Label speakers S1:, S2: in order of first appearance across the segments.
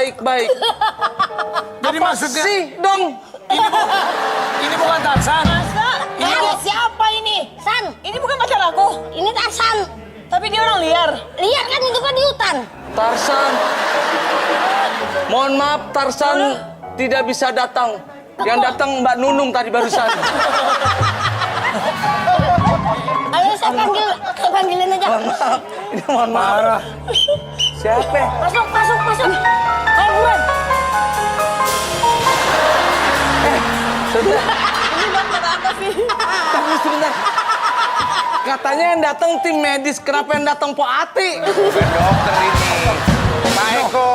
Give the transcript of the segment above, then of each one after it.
S1: baik-baik.
S2: Jadi
S1: Apa
S2: maksudnya
S1: sih dong?
S2: ini bukan Tarzan.
S3: Ini siapa ini?
S4: San,
S3: Ini bukan pacar aku.
S4: ini Tarsan.
S3: Tapi dia orang liar.
S4: Lihat kan itu kan di hutan.
S1: Tarsan. Mohon maaf, Tarsan tidak bisa datang. Yang datang Mbak Nunung tadi barusan.
S4: Ayo saya panggilin aja.
S1: Mohon maaf. Ini mohon maaf. Siapa?
S4: Masuk. Ayo buruan.
S1: Sebentar.
S3: Ini dokter apa sih?
S1: Tunggu sebentar. Katanya yang datang tim medis, kenapa yang datang Po Ati?
S2: Bukan dokter ini. Pak Eko.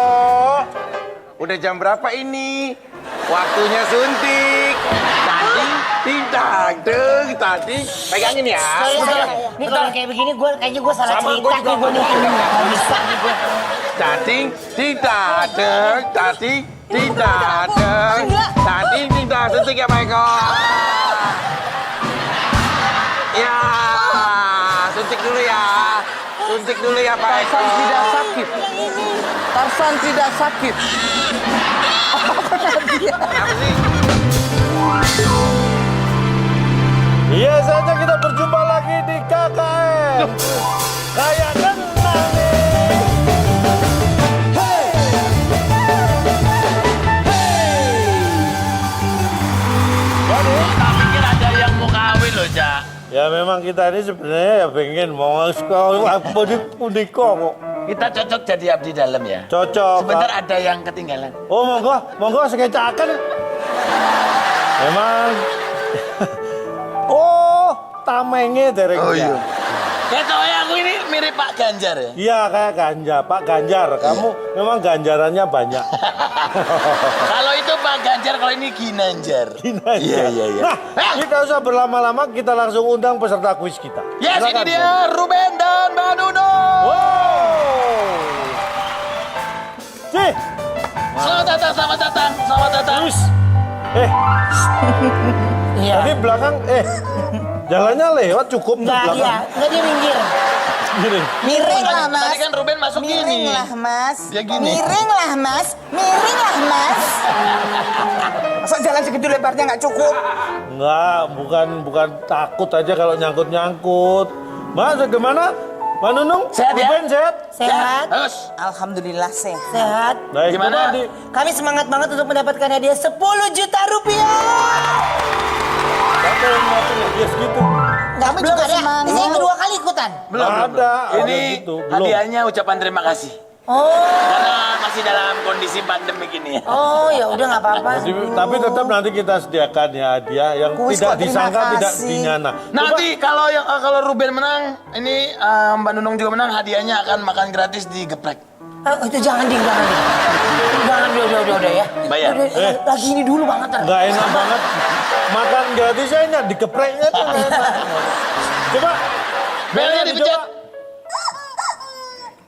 S2: Udah jam berapa ini? Waktunya suntik. Tadi. Pegangin ya.
S3: Ini kalau kayak begini kayaknya gue salah
S2: Sama,
S3: cerita
S2: gua
S3: nih
S2: juga.
S3: gue nih. Nggak bisa nih gue.
S2: Tadi tidak suntik ya Pak Eko. Ya, suntik dulu ya Pak Eko.
S1: Tarsan tidak sakit. Tarsan tidak sakit.
S2: Apa sih?
S5: Iya saja kita berjumpa lagi di KKN. Kayak kenal nih. Hey. Jadi,
S6: Tak pikir ada yang mau kawin loh, Cak.
S5: ya memang kita ini sebenarnya ya pengen mau sekolah punika kok.
S6: Kita cocok jadi abdi dalam ya.
S5: Cocok.
S6: Sebentar ada yang ketinggalan.
S5: Oh monggo sekecakan. Memang. Oh, tamenge dereng.
S6: Oh iya. Kayak aku ini mirip Pak Ganjar ya.
S5: Iya kayak Ganjar, Pak Ganjar. Kamu memang ganjarannya banyak.
S6: Kalau itu Pak Ganjar, kalau ini Ginanjar. Iya.
S5: Nah, kita usah berlama-lama, kita langsung undang peserta kuis kita.
S6: Yes,
S5: Silakan,
S6: ini dia Ruben dan Mbak Nunung.
S5: Wow. Cih,
S6: Selamat datang.
S5: kuis.
S3: Iya.
S5: Tadi belakang, jalannya lewat cukup tuh
S3: Nggak,
S5: belakang.
S3: iya. Nggak dia minggir.
S5: Gini.
S3: Miring lah, Mas.
S6: Tadi kan Ruben masuk
S3: Miring
S6: gini.
S3: lah, Mas.
S6: Ya gini.
S3: Miring lah, Mas. Masa jalan segitu lebarnya nggak cukup?
S5: Enggak, bukan takut aja kalau nyangkut-nyangkut. Mas, gimana? Mbak Nunung?
S6: Sehat ya?
S5: Ruben sehat?
S3: Sehat.
S6: Terus,
S3: Alhamdulillah sehat.
S5: Baik,
S6: Gimana?
S5: coba
S3: Kami semangat banget untuk mendapatkan hadiah 10 juta rupiah.
S5: Siapa yang ngatur ya segitu?
S3: Kamu juga ada. Ini saya kedua kali ikutan.
S6: belum.
S5: Ada.
S6: Ini
S5: gitu. Belum.
S6: hadiahnya ucapan terima kasih.
S3: Oh,
S6: Karena masih dalam kondisi pandemi gini ya.
S3: oh ya udah nggak apa-apa.
S5: Tapi tetap nanti kita sediakan ya hadiah yang
S3: Kuis
S5: tidak
S3: kok, terima
S5: disangka, tidak
S3: kasih.
S5: dinyana.
S6: Nanti kalau Ruben menang, ini Mbak Nunung juga menang, hadiahnya akan makan gratis di geprek.
S3: Itu jangan ding. Jangan udah ya.
S6: Bayar.
S3: Udah, lagi ini dulu banget.
S5: Nggak enak banget. Makan gratisnya ini digepreknya tuh nggak enak. Coba.
S6: Belnya dipencet.
S5: dicoba.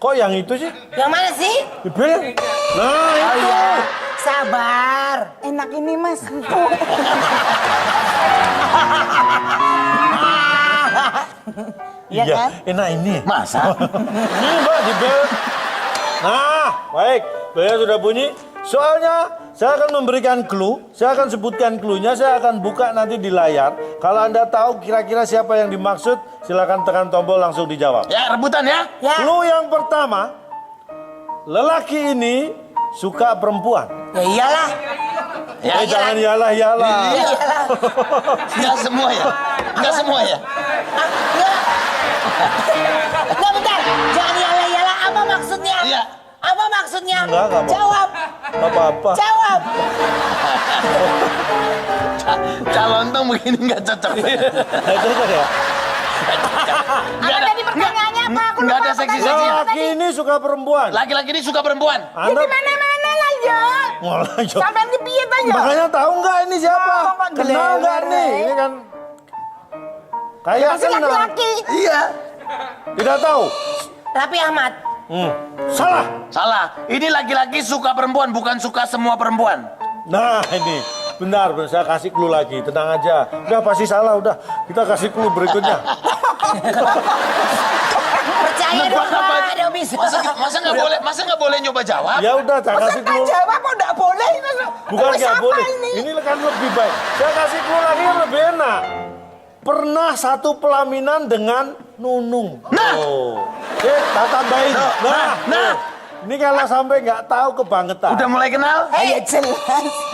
S5: Kok yang itu sih?
S3: Yang mana sih?
S5: Di bel. Nah itu.
S3: Sabar. Enak ini mas. Iya kan?
S5: Enak ini.
S6: Masa?
S5: Ini mbak di bel. Nah, baik. Belnya sudah bunyi. Soalnya saya akan memberikan clue. Saya akan sebutkan clue-nya. Saya akan buka nanti di layar. Kalau Anda tahu kira-kira siapa yang dimaksud, silakan tekan tombol langsung dijawab.
S6: Ya, rebutan ya.
S3: Ya.
S5: Clue yang pertama, lelaki ini suka perempuan.
S3: Ya iyalah.
S6: Ya,
S5: Jangan yalah.
S3: Iyalah.
S6: Enggak semua ya. Enggak semua ya.
S3: Enggak bentar. Jangan iyalah. Apa maksudnya?
S6: Iya.
S3: Apa maksudnya?
S5: Enggak apa-apa.
S3: Jawab.
S5: Gak apa-apa.
S3: Jawab.
S6: Calon tuh begini enggak cocok.
S5: Nah, itu ya.
S6: Enggak ada.
S4: Tadi pertanyaannya apa? Aku
S6: Enggak
S4: lupa
S6: ada
S4: apa
S6: seksi-seksi.
S5: Lelaki ini suka perempuan.
S6: Laki-laki ini suka perempuan.
S5: Anda
S4: Mana-mana lah ya.
S5: mulai.
S4: Sampai di piye aja.
S5: Makanya tahu nggak ini siapa?
S4: Oh, kok
S5: Kenal nggak
S4: gelewer,
S5: nih? Ini kan kayak
S4: Masih
S5: kenal.
S4: laki-laki.
S6: Iya.
S5: Tidak tahu.
S3: Raffi Ahmad.
S5: Salah.
S6: Salah. Ini laki-laki suka perempuan, bukan suka semua perempuan.
S5: Nah ini. Benar, saya kasih clue lagi. Tenang aja. Udah pasti salah, udah. Kita kasih clue berikutnya.
S3: Percaya Ayo
S6: Nebak
S3: dong,
S6: apa?
S3: Pak, dong bisa.
S6: Masa nggak boleh nyoba jawab?
S5: Ya udah, saya kasih clue.
S4: Jawab kok enggak boleh.
S5: Bukan
S4: Wis
S5: nggak
S4: apa
S5: boleh.
S4: ini?
S5: Ini kan lebih baik. Saya kasih clue lagi yang lebih enak. Pernah satu pelaminan dengan Nunung.
S6: Nah.
S5: Oh. Oke, tak tambahin.
S6: Nah.
S5: Ini kalau sampai nggak tahu kebangetan.
S6: Udah mulai kenal?
S3: Ya jelas.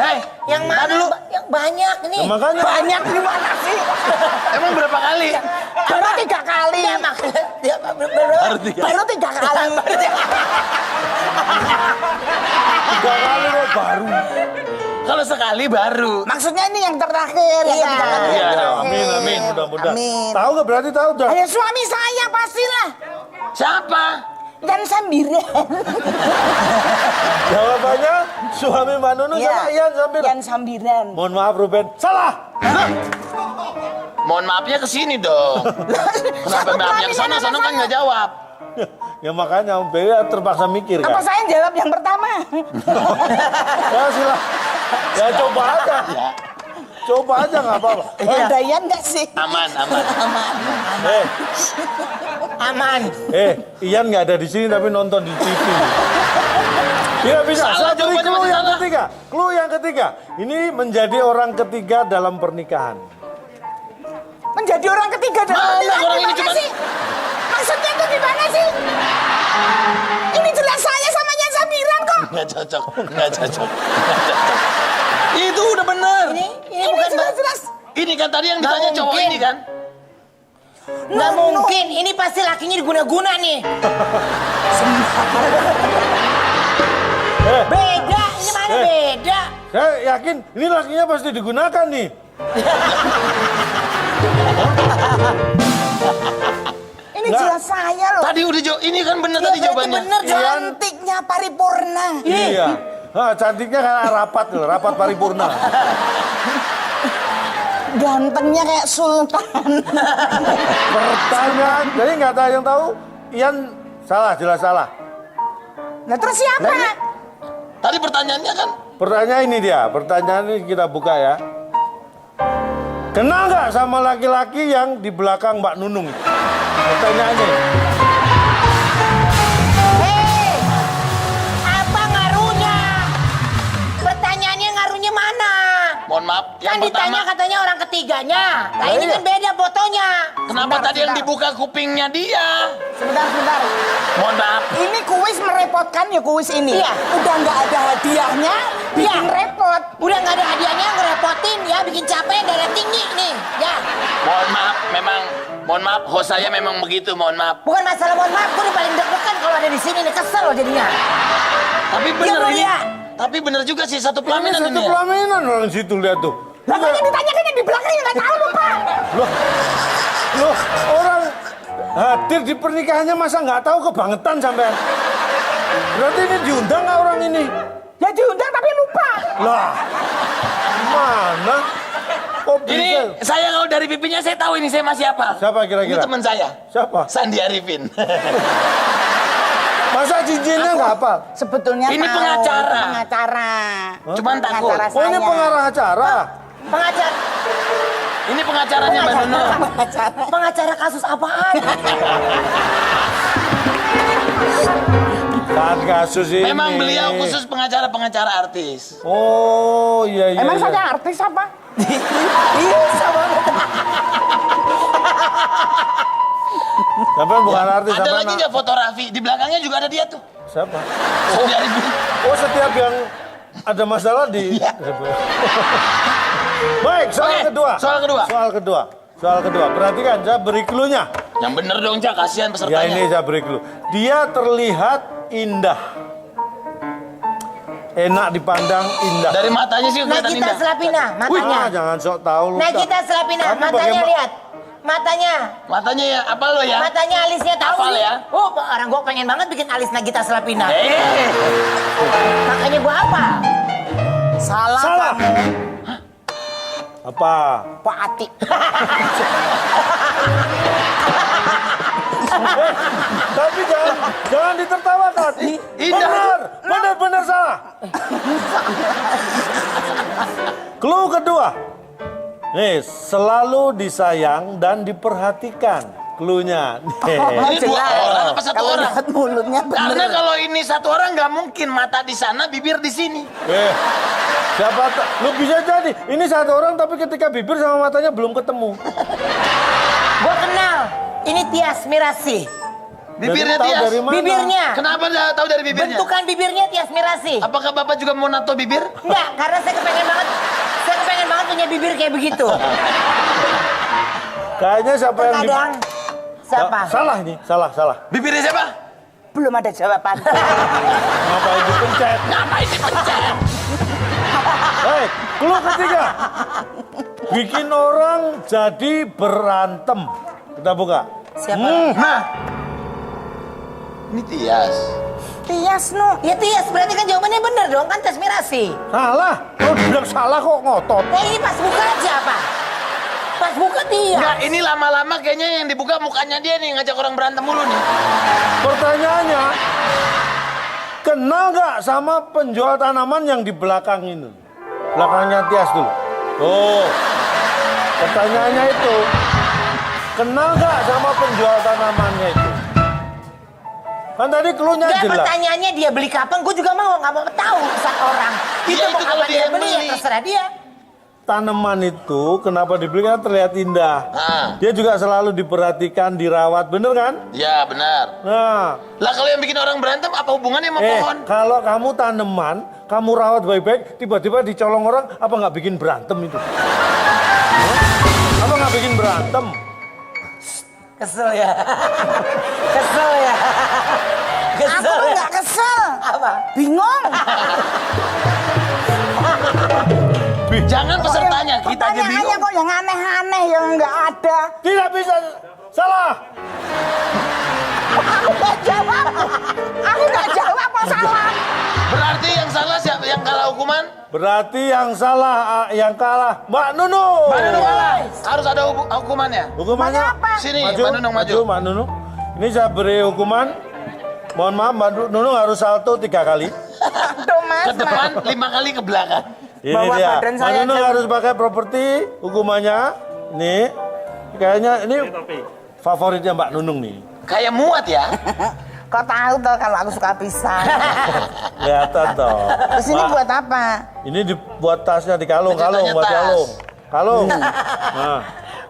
S6: Hei,
S3: Yang mana?
S6: dulu.
S3: Yang banyak nih.
S5: Ya, makanya.
S4: Banyak gimana sih?
S6: Emang berapa kali?
S4: Baru 3 kali.
S3: Ya, makanya. Ya,
S4: Baru 3 kali.
S5: Tiga kali kok baru.
S6: Kalau sekali baru.
S4: Maksudnya ini yang terakhir.
S3: Iya,
S4: ya kan?
S6: Iya dong.
S5: Amin, mudah-mudahan.
S4: Amin.
S5: Tahu nggak berarti tahu dah.
S4: Ya suami saya pastilah.
S6: Siapa?
S4: Dan Sambiran.
S5: Jawabannya suami Mbak Nunung sama Ian Sambil.
S4: Yan Sambiran.
S5: Mohon maaf Ruben, salah.
S6: Mohon maafnya ke sini dong. Kenapa maafnya ke sana? Sana kan nggak jawab.
S5: Ya makanya Om Bea terpaksa mikir
S4: Apa
S5: kan.
S4: saya jawab yang pertama?
S5: Ya silah. Ya coba aja. Coba aja nggak apa-apa.
S4: Ada Yan nggak sih?
S6: Aman.
S5: Eh,
S3: Aman.
S5: Ian nggak ada di sini tapi nonton di TV. Tidak bisa.
S6: Salah,
S5: Saya beri
S6: jawabannya
S5: clue
S6: masih
S5: yang
S6: salah.
S5: ketiga. Clue yang ketiga. Ini menjadi orang ketiga dalam pernikahan.
S4: Menjadi orang ketiga dalam
S6: Mana
S4: pernikahan
S6: orang ini
S4: gimana
S6: cuma-
S4: sih? Maksudnya itu gimana sih? Ini jelas saya sama Yan Sambiran kok.
S6: Nggak cocok. Itu udah bener.
S3: Ini bukan
S4: jelas-jelas.
S6: Ini kan tadi yang ditanya
S3: Nggak
S6: cowok
S3: mungkin.
S6: ini kan.
S3: Nggak mungkin. Ini pasti lakinya diguna-guna nih. Beda. Ini mana beda?
S5: Saya yakin ini lakinya pasti digunakan nih.
S4: Ini
S5: Nggak.
S4: jelas saya loh.
S6: Tadi udah jawab. Ini kan bener
S3: Ya,
S6: tadi
S3: berarti
S6: jawabannya.
S3: bener dong.
S4: Cantiknya paripurna.
S5: Iya. Cantiknya kayak rapat loh, rapat paripurna.
S4: Gantengnya kayak sultan.
S5: Pertanyaan, jadi nggak ada yang tahu. Ian salah, jelas salah.
S4: Nah terus siapa?
S6: Tadi pertanyaannya kan.
S5: Pertanyaan ini dia, pertanyaan ini kita buka ya. Kenal nggak sama laki-laki yang di belakang Mbak Nunung? Pertanyaannya.
S3: Hei, apa ngaruhnya? Pertanyaannya ngaruhnya mana?
S6: Mohon maaf. Yang
S3: Kan ditanya
S6: pertama.
S3: katanya orang ketiganya. Nah ini
S5: iya.
S3: kan beda fotonya.
S6: Kenapa tadi yang dibuka kupingnya dia?
S4: Sebentar.
S6: Mohon maaf.
S4: Ini kuis merepotkan ya kuis ini.
S3: Iya.
S4: Udah nggak ada hadiahnya, bikin
S3: Iya.
S4: repot.
S3: Udah nggak ada hadiahnya ngerepotin ya, bikin capek darah tinggi nih. Ya,
S6: Mohon maaf, host saya memang begitu, mohon maaf.
S3: bukan masalah mohon maaf, gue udah paling deg-degan kalau ada di sini nih, kesel loh jadinya.
S6: Tapi bener
S3: Iya,
S6: ini.
S3: iya.
S6: Tapi bener juga sih satu
S5: Ini
S6: pelaminan
S5: satu
S6: ini ya.
S5: pelaminan orang situ lihat tuh.
S4: Makanya ditanyakan yang di belakangnya nggak tahu lupa.
S5: Loh, orang hadir di pernikahannya masa nggak tahu kebangetan sampean? Berarti ini diundang nggak orang ini?
S4: Ya diundang tapi lupa.
S5: Lah, mana? Kok bisa?
S6: Ini saya kalau dari pipinya saya tahu ini saya masih apa.
S5: Siapa
S6: Ini
S5: kira-kira?
S6: teman saya.
S5: Siapa?
S6: Sandi Arifin.
S5: Masa cincinnya nggak hafal?
S4: Sebetulnya
S6: Ini
S4: tahu,
S6: pengacara.
S4: Pengacara.
S6: Cuman takut.
S4: Pengacara
S5: Oh ini
S4: saya.
S5: pengarah acara.
S3: Pengacara,
S6: Ini pengacaranya Mbak Nunung.
S3: pengacara kasus apaan?
S5: Saat kasus ini.
S6: Memang beliau khusus pengacara-pengacara artis.
S5: Oh iya iya.
S4: Emang
S5: iya.
S4: saya artis apa?
S3: Iya, sama.
S5: Sampean bukan artis.
S6: Ada
S5: sampean
S6: lagi nggak foto Raffi? Di belakangnya juga ada dia tuh.
S5: Siapa?
S6: Sandi Arifin.
S5: Oh setiap yang ada masalah di.
S6: Iya.
S5: Baik, soal
S6: Oke,
S5: kedua. Soal kedua. Perhatikan, saya beri clue-nya.
S6: Yang bener dong, Cak. Kasihan
S5: Ya
S6: pesertanya.
S5: ini saya beri clue. Dia terlihat indah. Enak dipandang, indah.
S6: Dari matanya sih kelihatan
S3: Nagita
S6: indah.
S3: Slavina, matanya.
S5: Jangan sok tahu lu.
S3: Nagita Slavina,
S5: Kamu
S3: matanya
S5: bagaimana-
S3: lihat. Matanya.
S6: Matanya ya, apa lo ya?
S3: Matanya alisnya tahu
S6: Hafal
S3: nih.
S6: ya?
S3: Oh, orang gua pengen banget bikin alis Nagita Slavina.
S6: Eh,
S3: Makanya gua apa?
S4: Salah.
S5: Salah.
S4: kamu,
S5: Apa?
S4: Pak Ati.
S5: Tapi jangan ditertawakan.
S6: indah.
S5: Benar salah. Clue kedua. Nih, selalu disayang dan diperhatikan. cluenya.
S6: Ini dua orang apa satu
S4: Kalau
S6: orang?
S4: lihat mulutnya
S6: Karena
S4: bener.
S6: kalau ini satu orang nggak mungkin mata di sana, bibir di sini.
S5: Siapa lu bisa jadi ini satu orang tapi ketika bibir sama matanya belum ketemu.
S3: Gua kenal. Ini Tias Mirasih.
S6: Bibirnya
S5: Dan tahu
S6: Tias.
S5: dari mana?
S3: Bibirnya.
S6: Kenapa dia tahu dari bibirnya?
S3: Bentukan bibirnya Tias Mirasih.
S6: Apakah Bapak juga mau nato bibir?
S3: Enggak, karena saya kepengen banget punya bibir kayak begitu.
S5: Kayaknya siapa yang
S3: Kadang siapa?
S5: Salah nih, salah.
S6: Bibirnya siapa?
S4: Belum ada jawaban.
S5: Ngapain dipencet?
S6: Ngapain dipencet?
S5: Hei, clue ketiga. Bikin orang jadi berantem. Kita buka.
S3: Siapa?
S6: Nah, ini Tias.
S4: Tias no.
S3: Ya Tias, berarti kan jawabannya bener dong, kan Tias Mirasih.
S5: Salah. Lu bilang salah kok ngotot.
S3: Nah ini pas buka siapa? Pas buka Tias.
S6: Enggak, ini lama-lama kayaknya yang dibuka mukanya dia nih ngajak orang berantem mulu nih.
S5: Pertanyaannya, kenal nggak sama penjual tanaman yang di belakang ini? Belakangnya Tias dulu. Oh, pertanyaannya itu, kenal nggak sama penjual tanamannya itu? Kan tadi cluenya
S3: Enggak,
S5: jelas.
S3: pertanyaannya dia beli kapan, gue juga mau, nggak mau tahu satu orang. Itu
S6: Iya,
S3: mau
S6: itu kalau
S3: kapan
S6: dia
S3: dia beli, ya
S6: beli.
S3: terserah dia.
S5: Tanaman itu kenapa dibeli karena terlihat indah.
S6: Ah.
S5: Dia juga selalu diperhatikan, dirawat, bener kan?
S6: Ya benar.
S5: Nah,
S6: Lah kalau yang bikin orang berantem apa hubungannya sama pohon?
S5: kalau kamu tanaman, kamu rawat baik-baik, tiba-tiba dicolong orang, apa nggak bikin berantem itu? Hah? Apa nggak bikin berantem?
S3: Kesel ya. Kesel ya.
S4: Aku
S3: Kesel
S4: tuh
S3: ya.
S4: nggak kesel.
S3: Apa?
S4: Bingung.
S6: Jangan pesertanya, kita aja
S4: Pertanyaannya
S6: bingung.
S4: kok yang aneh-aneh yang nggak ada.
S5: Tidak bisa, salah.
S4: Aku nggak jawab. Aku nggak jawab masalah.
S6: Berarti yang salah siapa yang kalah hukuman?
S5: Berarti yang salah, yang kalah, Mbak Nunung.
S6: Mbak Nunung kalah. Harus ada hukumannya.
S5: Hukumannya
S4: Apa?
S6: Sini,
S5: maju,
S6: Mbak Nunung maju.
S5: Mbak Nunung. Ini saya beri hukuman. Mohon maaf, Mbak Nunung harus salto 3 kali.
S4: Aduh mas.
S6: Ke depan 5 kali ke belakang.
S5: Ini
S4: Bawa
S5: dia.
S4: badan
S5: Mbak
S4: saya
S5: Nunung
S4: aja.
S5: harus pakai properti hukumannya. Nih, kayaknya ini favoritnya Mbak Nunung nih.
S6: Kayak muat ya.
S4: Kau tahu toh kalau aku suka pisang.
S5: Kelihatan toh.
S4: Terus ini
S5: Mbak,
S4: buat apa?
S5: ini dibuat tasnya di kalung,
S6: Ceritanya
S5: buat
S6: tas.
S5: kalung. Kalung. Nah,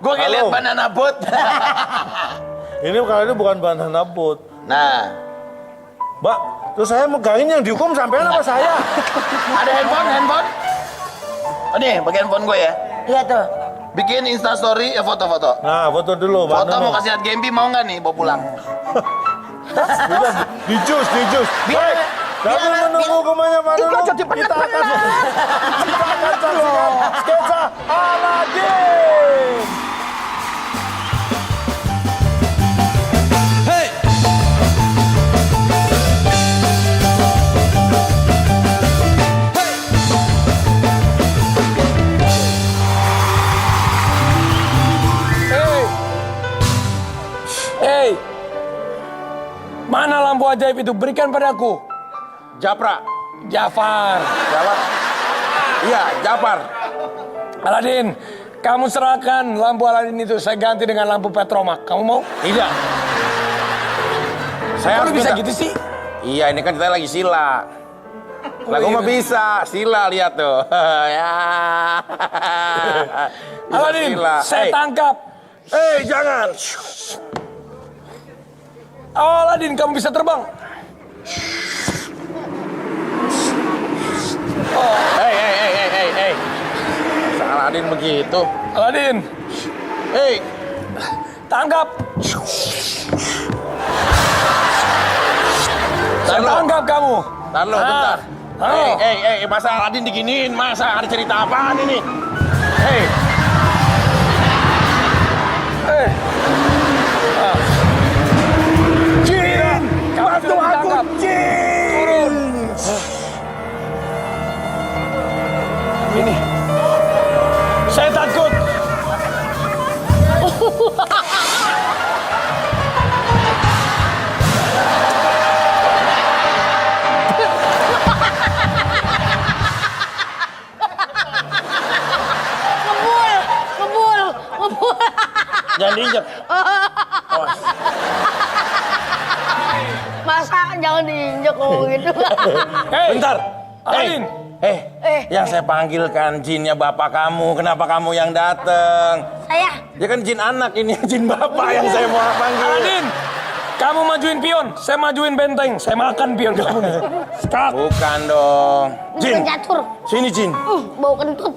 S6: Gue kayak liat
S5: Halo.
S6: banana boat.
S5: ini kalau ini bukan banana boat.
S6: Nah,
S5: Mbak, terus saya megangin yang dihukum sampean apa saya?
S6: ada handphone. Oh nih, pakai handphone gue ya.
S3: Iya tuh.
S6: Bikin instastory ya foto-foto.
S5: Nah, foto dulu, Mbak
S6: Foto mau
S5: Nunung.
S6: kasih lihat Gempi mau nggak nih bawa pulang?
S5: Udah, dijus. Baik, sambil menunggu hukumannya Pak Nunung, kita akan saksikan sketsa Aladin.
S7: Hei, mana lampu ajaib itu? Berikan padaku.
S2: Japra.
S7: Jafar.
S2: Jawab. Iya, Japar.
S7: Aladin, kamu serahkan lampu Aladin itu. Saya ganti dengan lampu Petromak. Kamu mau?
S2: Tidak. Saya
S7: Kalau
S2: harus
S7: bisa
S2: minta-
S7: gitu sih?
S2: Iya, ini kan kita lagi sila. Lah gua mah bisa, sila lihat tuh. Ya. Bisa
S7: Aladin,
S2: sila.
S7: saya
S2: Hey.
S7: tangkap.
S2: Jangan.
S7: Oh, Aladin, kamu bisa terbang.
S2: Hei. Saladin begitu.
S7: Aladin,
S2: Hei,
S7: tangkap. Saya
S2: Tahan lo.
S7: tangkap kamu.
S2: Tahan lo, bentar.
S7: Halo.
S2: Masa Aladin diginiin? Masa ada cerita apaan ini? Hei,
S7: Jin, kamu sudah ditangkap. Turun. Ini. Saya takut.
S4: Ngebul.
S2: jangan diinjak. awas.
S4: Masa jangan diinjek ngomong gitu.
S7: Hei,
S2: Bentar.
S7: Aladin.
S2: Yang saya panggilkan jinnya bapak kamu. Kenapa kamu yang datang?
S4: Saya.
S2: Ya kan jin anak ini, jin bapak yang saya mau panggil.
S7: Aladin, kamu majuin pion, saya majuin benteng, saya makan pion kamu nih. Skak.
S2: Bukan dong. Jin,
S4: Bukan catur.
S2: sini Jin.
S4: Bau kentut.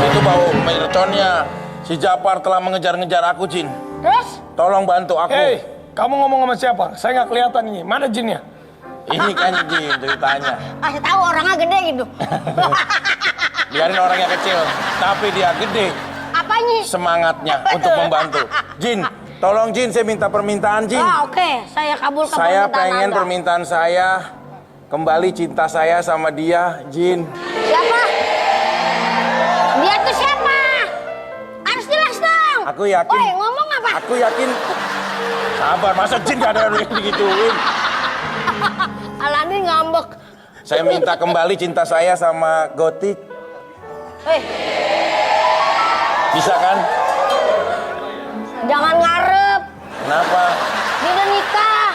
S2: Itu bau merconnya. Si Japar telah mengejar-ngejar aku, Jin.
S4: Terus?
S2: Tolong bantu aku.
S7: Hei, kamu ngomong sama siapa? Saya nggak kelihatan ini. Mana jinnya?
S2: Ini kan Jin ceritanya.
S4: Kasih tahu orangnya gede gitu.
S2: Biarin orangnya kecil, tapi dia gede
S4: Apanya?
S2: semangatnya untuk membantu. Jin, tolong Jin, saya minta permintaan Jin.
S4: Oke. Saya kabulkan
S2: Saya
S4: permintaan
S2: pengen
S4: Anda.
S2: permintaan saya kembali cinta saya sama dia, Jin.
S4: Siapa? Dia tuh siapa? Harus jelas dong.
S2: Aku yakin.
S4: Woi, ngomong apa?
S2: Aku yakin. Sabar, masa Jin gak ada yang digituin.
S4: Aladin ngambek.
S2: Saya minta kembali cinta saya sama Gotik. Bisa kan?
S4: Jangan ngarep.
S2: Kenapa?
S4: Dia udah nikah.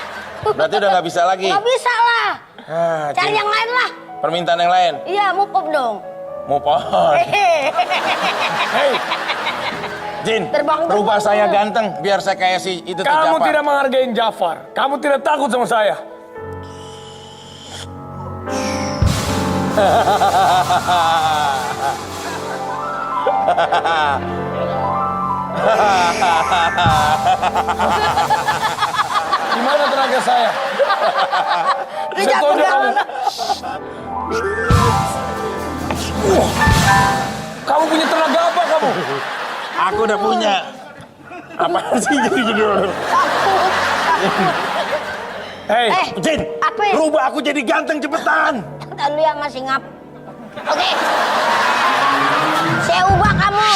S2: Berarti udah gak bisa lagi?
S4: Gak bisa lah.
S2: Ah,
S4: Cari
S2: Jin.
S4: yang lain lah.
S2: Permintaan yang lain?
S4: Iya, move up dong.
S2: Move on.
S7: Hei,
S2: Jin,
S4: Terbang-terbang.
S2: rubah saya ganteng biar saya kayak si itu tuh
S7: kamu
S2: Japar.
S7: tidak menghargai Jafar. Kamu tidak takut sama saya. Gimana tenaga saya? Saya tunjuk kamu. Kamu punya tenaga apa kamu?
S2: Aku udah punya. Apa sih jadi orang?
S7: Hei,
S2: Jin,
S4: Apa ya?
S2: rubah aku jadi ganteng cepetan.
S4: Lalu ya masih ngap. Oke. Saya ubah kamu.